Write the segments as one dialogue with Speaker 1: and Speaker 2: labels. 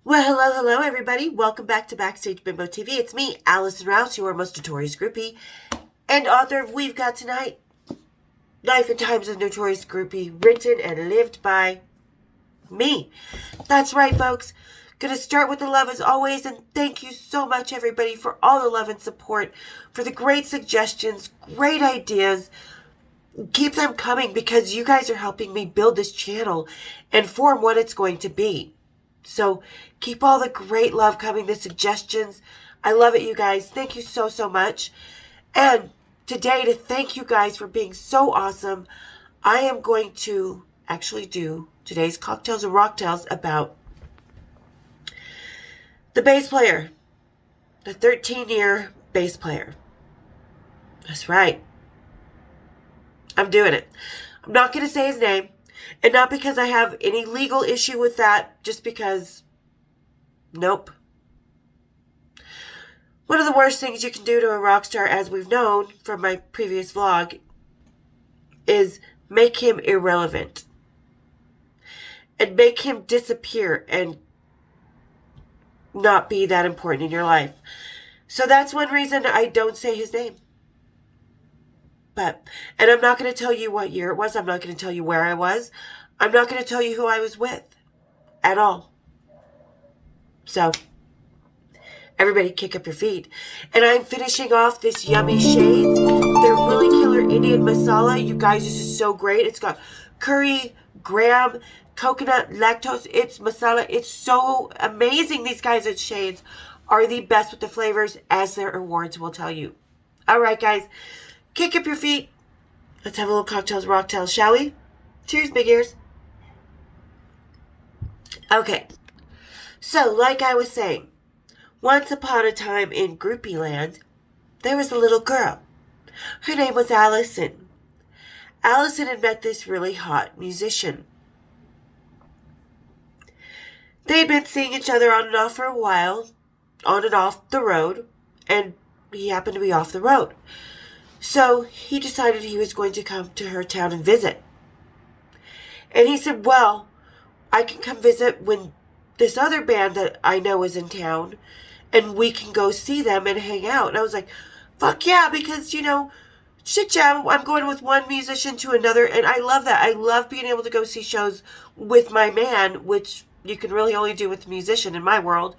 Speaker 1: Well, hello, everybody. Welcome back to Backstage Bimbo TV. It's me, Allison Rouse, your most notorious groupie and author of We've Got Tonight, Life and Times of Notorious Groupie, written and lived by me. That's right, folks. Gonna start with the love as always, and thank you so much, everybody, for all the love and support, for the great suggestions, great ideas. Keep them coming because you guys are helping me build this channel and form what it's going to be. So keep all the great love coming, the suggestions. I love it, you guys. Thank you so, so much. And today, to thank you guys for being so awesome, I am going to actually do today's Cocktails and Rocktails about the bass player, the 13-year bass player. That's right. I'm doing it. I'm not going to say his name. And not because I have any legal issue with that, just because, nope. One of the worst things you can do to a rock star, as we've known from my previous vlog, is make him irrelevant. And make him disappear and not be that important in your life. So that's one reason I don't say his name. And I'm not going to tell you what year it was. I'm not going to tell you where I was. I'm not going to tell you who I was with at all. So, everybody kick up your feet. And I'm finishing off this yummy shades. They're really killer Indian masala. You guys, this is so great. It's got curry, graham, coconut, lactose. It's masala. It's so amazing. These guys at Shades are the best with the flavors, as their awards will tell you. All right, guys. Kick up your feet. Let's have a little cocktails, rocktails, shall we? Cheers, big ears. Okay. So, like I was saying, once upon a time in groupie land, there was a little girl. Her name was Allison. Allison had met this really hot musician. They had been seeing each other on and off for a while, on and off the road, and he happened to be off the road. So he decided he was going to come to her town and visit. And he said, well, I can come visit when this other band that I know is in town, and we can go see them and hang out. And I was like, fuck yeah, because, shit, yeah, I'm going with one musician to another, and I love that. I love being able to go see shows with my man, which you can really only do with a musician in my world.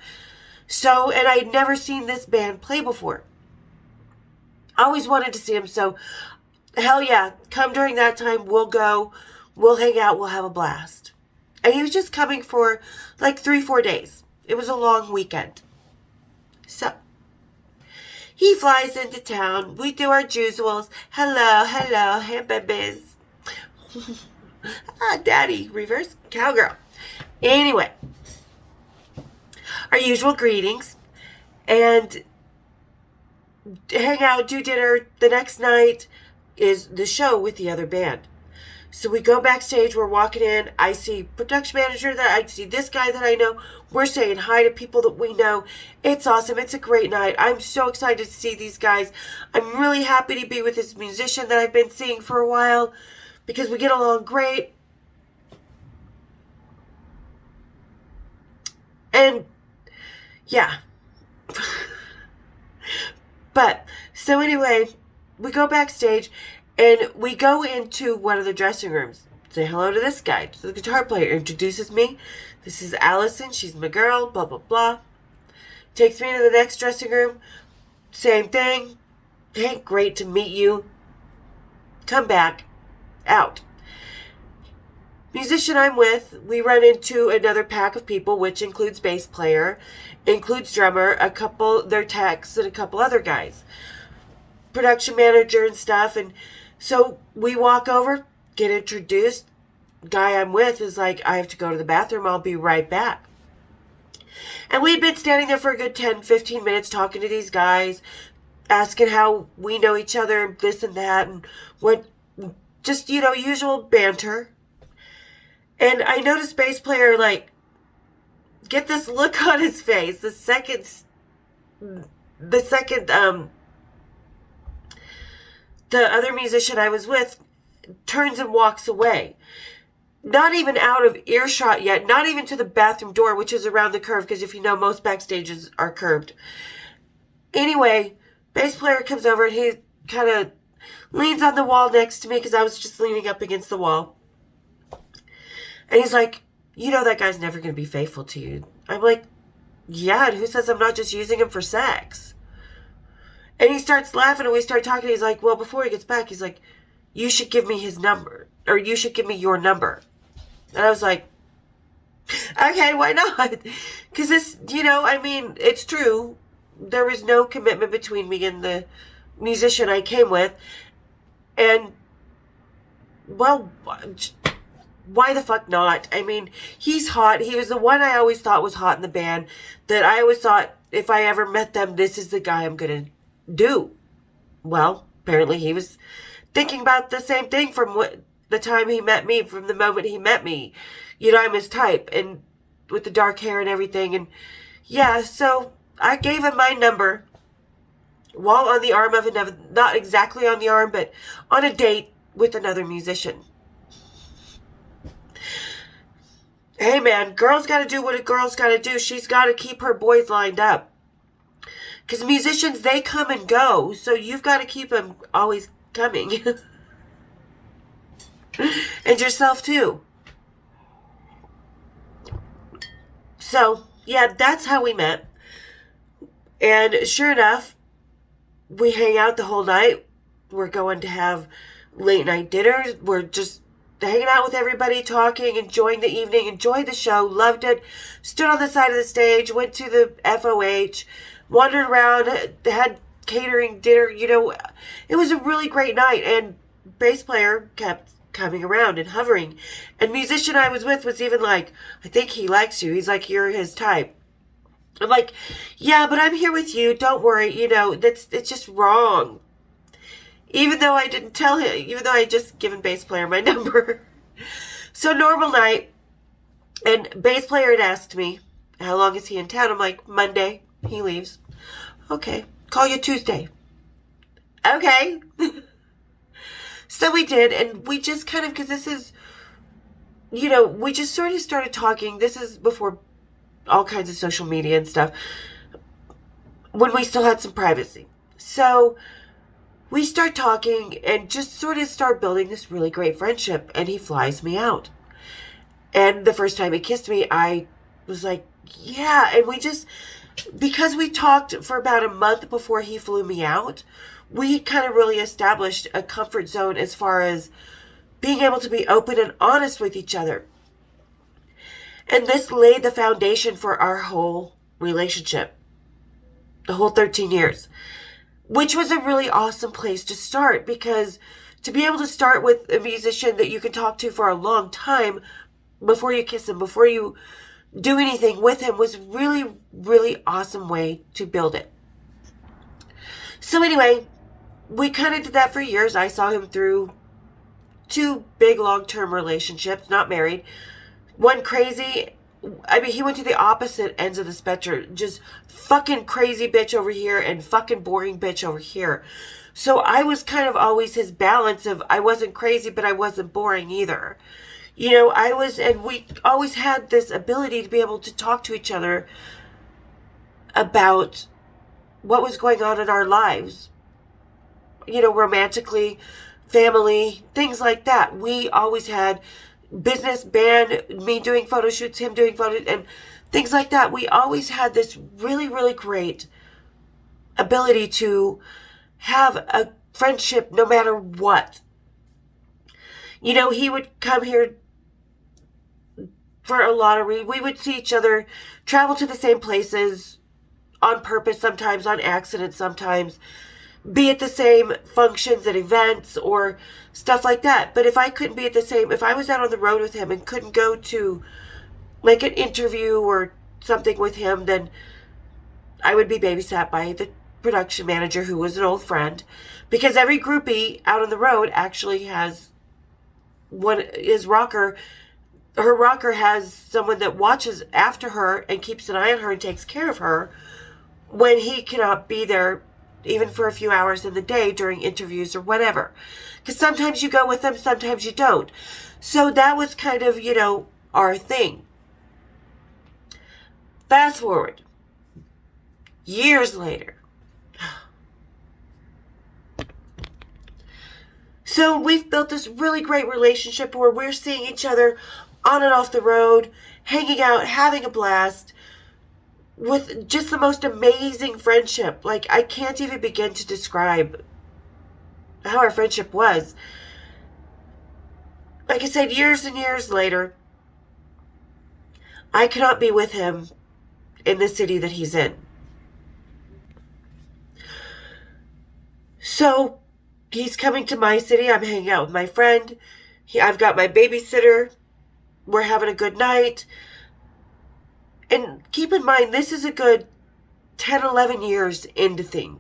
Speaker 1: So, and I'd never seen this band play before. I always wanted to see him, so hell yeah, come during that time, we'll go, we'll hang out, we'll have a blast. And he was just coming for like 3-4 days. It was a long weekend. So, he flies into town, we do our usuals, hello, hey babies. Daddy, reverse cowgirl. Anyway, our usual greetings, and hang out, do dinner. The next night is the show with the other band. So we go backstage, we're walking in, I see production manager I see this guy that I know, we're saying hi to people that we know. It's awesome, it's a great night. I'm so excited to see these guys. I'm really happy to be with this musician that I've been seeing for a while, because we get along great. And, yeah. But, so anyway, we go backstage, and we go into one of the dressing rooms. Say hello to this guy, to the guitar player. Introduces me. This is Allison. She's my girl, blah, blah, blah. Takes me to the next dressing room. Same thing. Hey, great to meet you. Come back. Out. Musician I'm with, we run into another pack of people, which includes bass player, includes drummer, a couple, their techs, and a couple other guys. Production manager and stuff. And so we walk over, get introduced. Guy I'm with is like, I have to go to the bathroom. I'll be right back. And we'd been standing there for a good 10-15 minutes talking to these guys, asking how we know each other, this and that, and what, just, usual banter. And I noticed bass player, get this look on his face. The second, the other musician I was with turns and walks away. not even out of earshot yet, not even to the bathroom door, which is around the curve, because if you know, most backstages are curved. Anyway, bass player comes over and he kind of leans on the wall next to me because I was just leaning up against the wall. And he's like, you know that guy's never going to be faithful to you. I'm like, yeah, and who says I'm not just using him for sex? And he starts laughing and we start talking. He's like, well, before he gets back, he's like, you should give me his number, or you should give me your number. And I was like, okay, why not? Because this, it's true. There was no commitment between me and the musician I came with. And, well, why the fuck not? I mean, he's hot. He was the one I always thought was hot in the band, that I always thought if I ever met them, this is the guy I'm going to do. Well, apparently he was thinking about the same thing from the time he met me, from the moment he met me. I'm his type, and with the dark hair and everything. And yeah, so I gave him my number while on the arm of another, not exactly on the arm, but on a date with another musician. Hey man, girl's got to do what a girl's got to do. She's got to keep her boys lined up. Because musicians, they come and go, so you've got to keep them always coming. And yourself too. So, yeah, that's how we met. And sure enough, we hang out the whole night. We're going to have late night dinners. We're just hanging out with everybody, talking, enjoying the evening, enjoyed the show, loved it. Stood on the side of the stage, went to the FOH, wandered around, had catering dinner. It was a really great night. And bass player kept coming around and hovering. And musician I was with was even like, I think he likes you. He's like, you're his type. I'm like, yeah, but I'm here with you. Don't worry. It's just wrong. Even though I didn't tell him, even though I had just given bass player my number. So normal night. And bass player had asked me, how long is he in town? I'm like, Monday. He leaves. Okay. Call you Tuesday. Okay. So we did. And we just kind of, because this is, we just sort of started talking. This is before all kinds of social media and stuff, when we still had some privacy. So we start talking and just sort of start building this really great friendship, and he flies me out. And the first time he kissed me, I was like, yeah. And we just, because we talked for about a month before he flew me out, we kind of really established a comfort zone as far as being able to be open and honest with each other. And this laid the foundation for our whole relationship, the whole 13 years, which was a really awesome place to start, because to be able to start with a musician that you can talk to for a long time before you kiss him, before you do anything with him, was really, really awesome way to build it. So anyway, we kind of did that for years. I saw him through 2 big long-term relationships, not married. One crazy, he went to the opposite ends of the spectrum. Just fucking crazy bitch over here and fucking boring bitch over here. So I was kind of always his balance of, I wasn't crazy, but I wasn't boring either. And we always had this ability to be able to talk to each other about what was going on in our lives. Romantically, family, things like that. We always had business, band, me doing photo shoots, him doing photos, and things like that. We always had this really, really great ability to have a friendship no matter what. He would come here for a lot of reasons. We would see each other, travel to the same places on purpose, sometimes on accident, sometimes be at the same functions and events or stuff like that. But if I couldn't be if I was out on the road with him and couldn't go to like an interview or something with him, then I would be babysat by the production manager, who was an old friend, because every groupie out on the road actually has her rocker has someone that watches after her and keeps an eye on her and takes care of her when he cannot be there even for a few hours in the day during interviews or whatever. Because sometimes you go with them, sometimes you don't. So that was kind of, our thing. Fast forward. Years later. So we've built this really great relationship where we're seeing each other on and off the road, hanging out, having a blast, with just the most amazing friendship. Like, I can't even begin to describe how our friendship was. Like I said, years and years later, I cannot be with him in the city that he's in. So, he's coming to my city. I'm hanging out with my friend. I've got my babysitter. We're having a good night. And keep in mind, this is a good 10, 11 years into thing.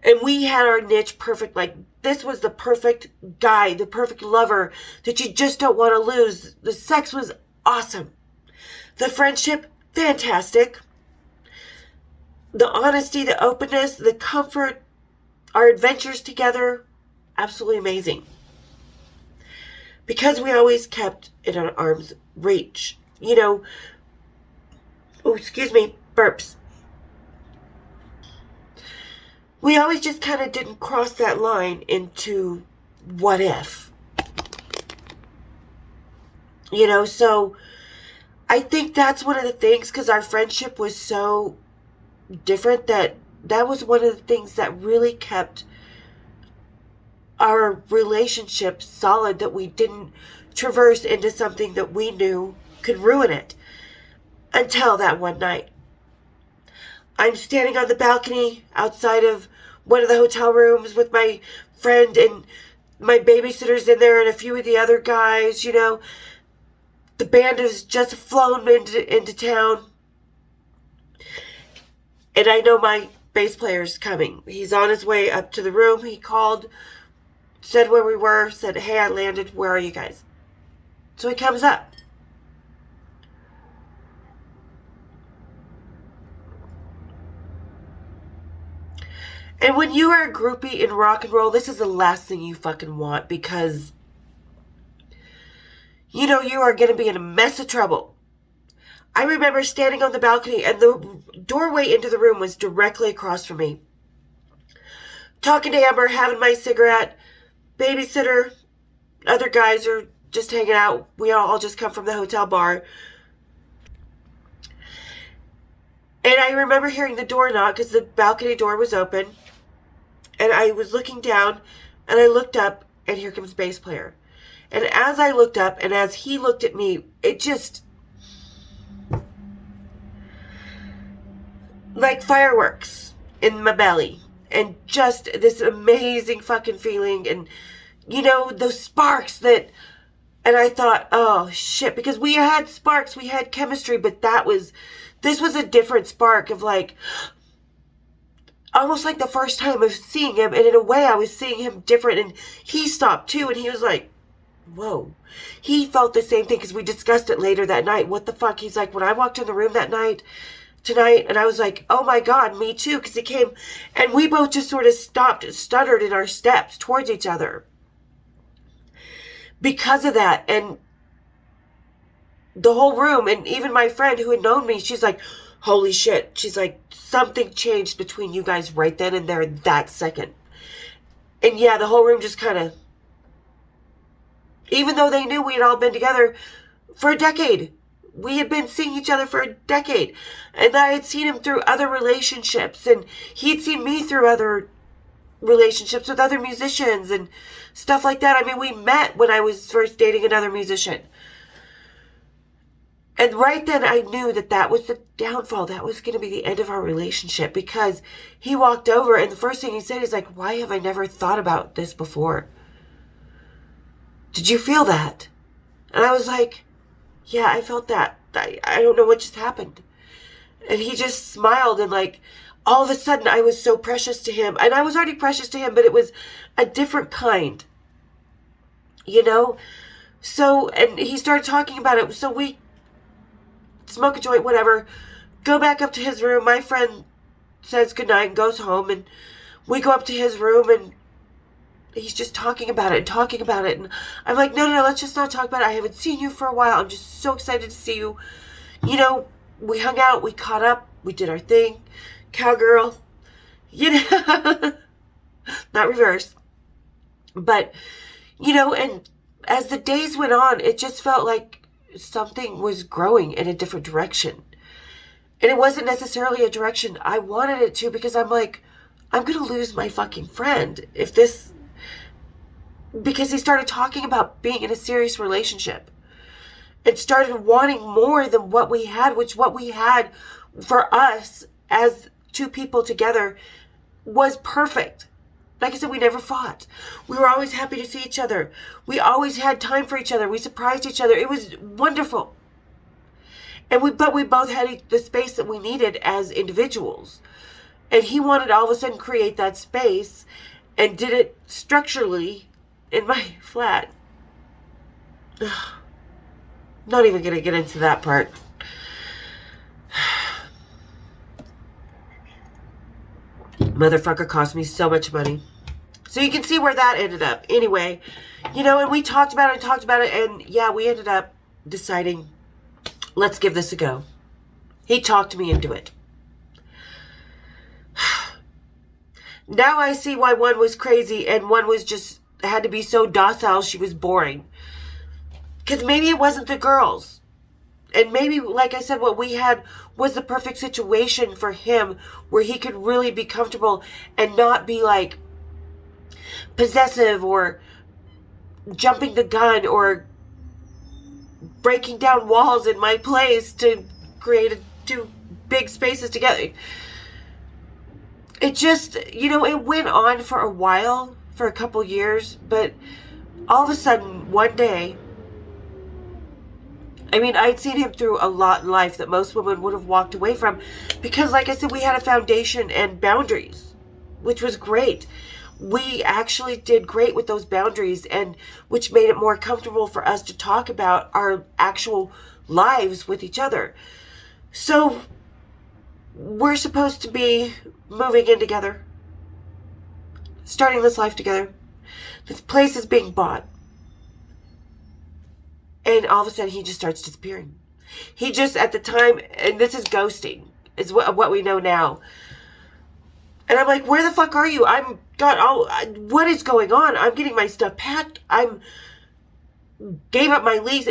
Speaker 1: And we had our niche perfect. Like, this was the perfect guy, the perfect lover that you just don't want to lose. The sex was awesome. The friendship, fantastic. The honesty, the openness, the comfort, our adventures together, absolutely amazing. Because we always kept it at arm's reach. Oh, excuse me, burps. We always just kind of didn't cross that line into what if. So I think that's one of the things, because our friendship was so different, that was one of the things that really kept our relationship solid, that we didn't traverse into something that we knew could ruin it. Until that one night. I'm standing on the balcony outside of one of the hotel rooms with my friend, and my babysitter's in there and a few of the other guys, The band has just flown into town. And I know my bass player's coming. He's on his way up to the room. He called, said where we were, said, "Hey, I landed. Where are you guys?" So he comes up. And when you are a groupie in rock and roll, this is the last thing you fucking want, because, you are going to be in a mess of trouble. I remember standing on the balcony, and the doorway into the room was directly across from me. Talking to Amber, having my cigarette, babysitter, other guys are just hanging out. We all just come from the hotel bar. And I remember hearing the door knock, because the balcony door was open. And I was looking down, and I looked up, and here comes the bass player. And as I looked up, and as he looked at me, it just, like fireworks in my belly. And just this amazing fucking feeling. And, those sparks that, and I thought, oh shit, because we had sparks, we had chemistry, but this was a different spark of like, almost like the first time of seeing him. And in a way, I was seeing him different. And he stopped too. And he was like, whoa. He felt the same thing, because we discussed it later that night. What the fuck? He's like, when I walked in the room tonight, and I was like, oh my God, me too. Because he came, and we both just sort of stopped and stuttered in our steps towards each other. Because of that. And the whole room, and even my friend who had known me, she's like, holy shit. She's like, something changed between you guys right then and there, that second. And yeah, the whole room just kind of, even though they knew we had all been together for a decade. We had been seeing each other for a decade. And I had seen him through other relationships. And he'd seen me through other relationships with other musicians and stuff like that. I mean, we met when I was first dating another musician. And right then I knew that was the downfall. That was going to be the end of our relationship, because he walked over and the first thing he said is like, why have I never thought about this before? Did you feel that? And I was like, yeah, I felt that. I don't know what just happened. And he just smiled, and like, all of a sudden I was so precious to him. And I was already precious to him, but it was a different kind. So, and he started talking about it. So we smoke a joint, whatever, go back up to his room. My friend says goodnight and goes home, and we go up to his room and he's just talking about it and talking about it. And I'm like, no, let's just not talk about it. I haven't seen you for a while. I'm just so excited to see you. You know, we hung out, we caught up, we did our thing. Cowgirl. You know, not reverse. But, you know, and as the days went on, it just felt like something was growing in a different direction. And it wasn't necessarily a direction I wanted it to, because I'm like, I'm going to lose my fucking friend if this... Because he started talking about being in a serious relationship and started wanting more than what we had, which what we had for us as two people together was perfect. Like I said, we never fought. We were always happy to see each other. We always had time for each other. We surprised each other. It was wonderful. But we both had the space that we needed as individuals. And he wanted all of a sudden create that space and did it structurally in my flat. Not even going to get into that part. Motherfucker cost me so much money. So you can see where that ended up. Anyway, you know, and we talked about it, and yeah, we ended up deciding, let's give this a go. He talked me into it. Now I see why one was crazy and one was just had to be so docile she was boring. Because maybe it wasn't the girls. And maybe, like I said, what we had was the perfect situation for him where he could really be comfortable and not be like possessive or jumping the gun or breaking down walls in my place to create two big spaces together. It just, you know, it went on for a while, for a couple years, but all of a sudden, one day, I mean, I'd seen him through a lot in life that most women would have walked away from because, like I said, we had a foundation and boundaries, which was great. We actually did great with those boundaries, and which made it more comfortable for us to talk about our actual lives with each other. So we're supposed to be moving in together, starting this life together. This place is being bought. And all of a sudden, he just starts disappearing. He just, at the time, and this is ghosting, is what we know now. And I'm like, where the fuck are you? What is going on? I'm getting my stuff packed. Gave up my lease,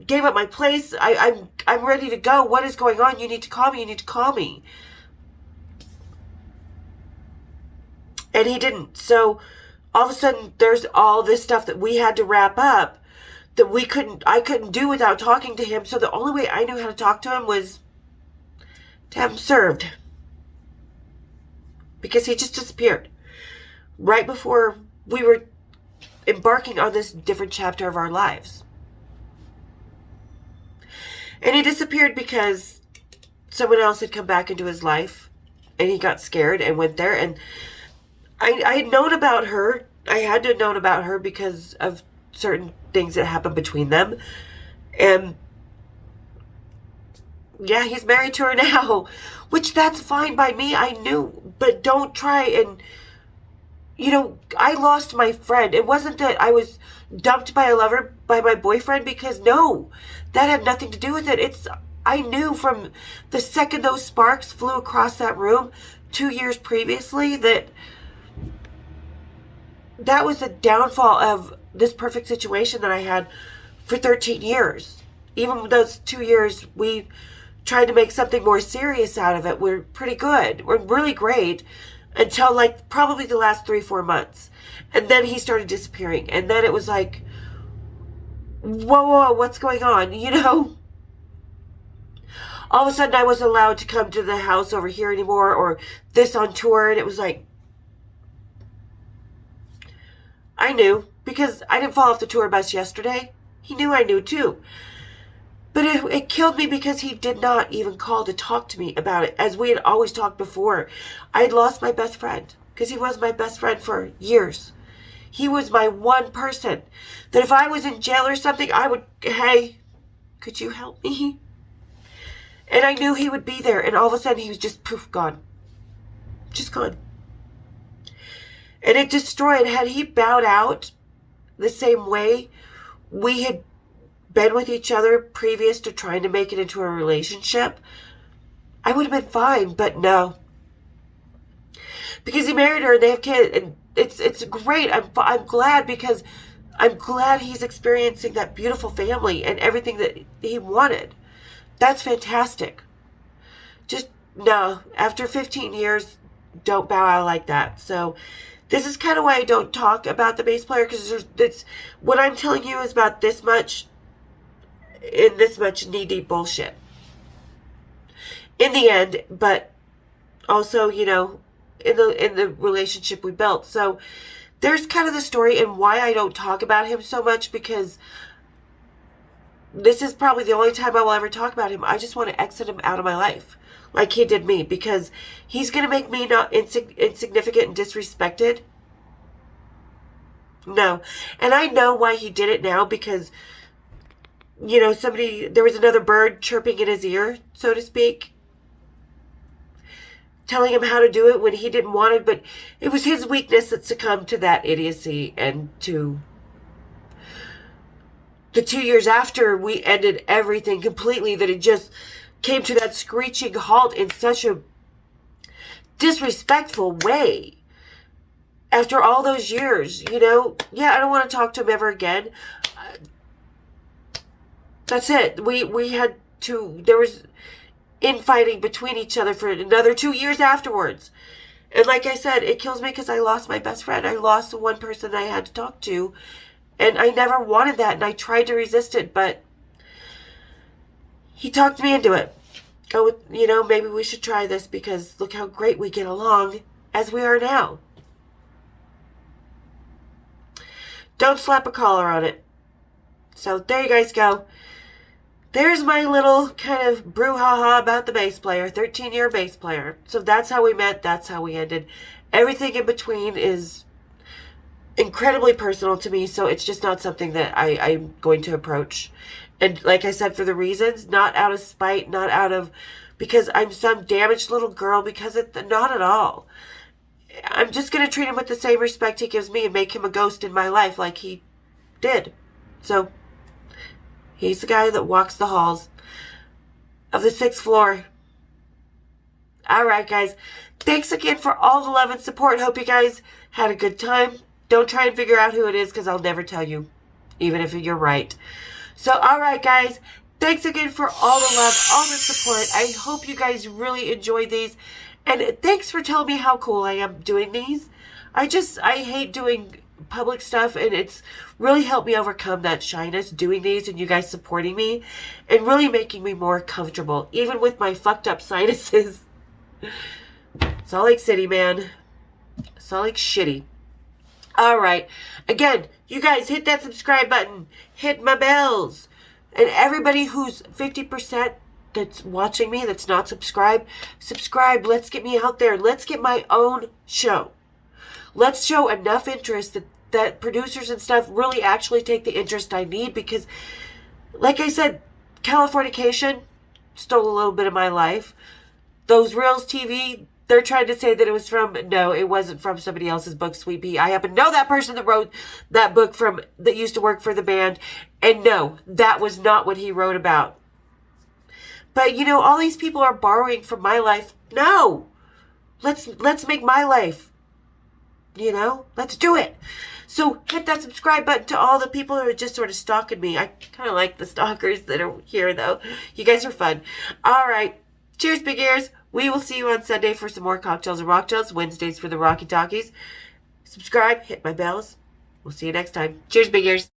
Speaker 1: gave up my place. I'm ready to go. What is going on? You need to call me. You need to call me. And he didn't. So all of a sudden, there's all this stuff that we had to wrap up that I couldn't do without talking to him. So the only way I knew how to talk to him was to have him served. Because he just disappeared right before we were embarking on this different chapter of our lives. And he disappeared because someone else had come back into his life and he got scared and went there. And I had known about her. I had to have known about her because of certain things that happened between them. And yeah, he's married to her now, which that's fine by me. I knew, but don't try and, you know, I lost my friend. It wasn't that I was dumped by a lover, by my boyfriend, because no, that had nothing to do with it. I knew from the second those sparks flew across that room 2 years previously that was the downfall of this perfect situation that I had for 13 years. Even those 2 years, we tried to make something more serious out of it. We're pretty good. We're really great until like probably the last 3-4 months. And then he started disappearing. And then it was like, whoa, what's going on? You know? All of a sudden I wasn't allowed to come to the house over here anymore or this on tour. And it was like, I knew because I didn't fall off the tour bus yesterday. He knew I knew too. But it killed me because he did not even call to talk to me about it, as we had always talked before. I had lost my best friend because he was my best friend for years. He was my one person that if I was in jail or something, I would, hey, could you help me? And I knew he would be there. And all of a sudden he was just poof, gone. Just gone. And it destroyed. Had he bowed out the same way we had been with each other previous to trying to make it into a relationship, I would have been fine. But no. Because he married her and they have kids. And it's great. I'm glad, because I'm glad he's experiencing that beautiful family and everything that he wanted. That's fantastic. Just, no. After 15 years, don't bow out like that. So this is kind of why I don't talk about the bass player, because what I'm telling you is about this much knee-deep bullshit. In the end, but also, in the relationship we built. So there's kind of the story and why I don't talk about him so much, because this is probably the only time I will ever talk about him. I just want to exit him out of my life, like he did me, because he's going to make me not insignificant and disrespected. No. And I know why he did it now, because, there was another bird chirping in his ear, so to speak, telling him how to do it when he didn't want it. But it was his weakness that succumbed to that idiocy, and to the 2 years after we ended everything completely, that it just came to that screeching halt in such a disrespectful way. After all those years, I don't want to talk to him ever again. That's it. We had to, there was infighting between each other for another 2 years afterwards. And like I said, it kills me because I lost my best friend. I lost the one person I had to talk to. And I never wanted that, and I tried to resist it, but he talked me into it. Maybe we should try this, because look how great we get along as we are now. Don't slap a collar on it. So there you guys go. There's my little kind of brouhaha about the bass player, 13-year bass player. So that's how we met. That's how we ended. Everything in between is incredibly personal to me, so it's just not something that I'm going to approach. And like I said, for the reasons, not out of spite, not out of, because I'm some damaged little girl, because not at all. I'm just going to treat him with the same respect he gives me and make him a ghost in my life like he did. So he's the guy that walks the halls of the 6th floor. All right, guys. Thanks again for all the love and support. Hope you guys had a good time. Don't try and figure out who it is, because I'll never tell you, even if you're right. So, all right, guys. Thanks again for all the love, all the support. I hope you guys really enjoyed these. And thanks for telling me how cool I am doing these. I hate doing public stuff, and it's really helped me overcome that shyness doing these, and you guys supporting me and really making me more comfortable, even with my fucked up sinuses. Salt Lake City, man. Salt Lake shitty. All right. Again, you guys hit that subscribe button. Hit my bells. And everybody who's 50% that's watching me that's not subscribed, subscribe. Let's get me out there. Let's get my own show. Let's show enough interest that producers and stuff really actually take the interest I need, because, like I said, Californication stole a little bit of my life. Those Reels TV, they're trying to say that it was from, no, it wasn't from somebody else's book, Sweet Pea. I happen to know that person that wrote that book that used to work for the band. And no, that was not what he wrote about. But, all these people are borrowing from my life. No! Let's make my life. Let's do it. So hit that subscribe button to all the people who are just sort of stalking me. I kind of like the stalkers that are here, though. You guys are fun. All right. Cheers, big ears. We will see you on Sunday for some more cocktails and rocktails. Wednesdays for the Rocky Talkies. Subscribe. Hit my bells. We'll see you next time. Cheers, big ears.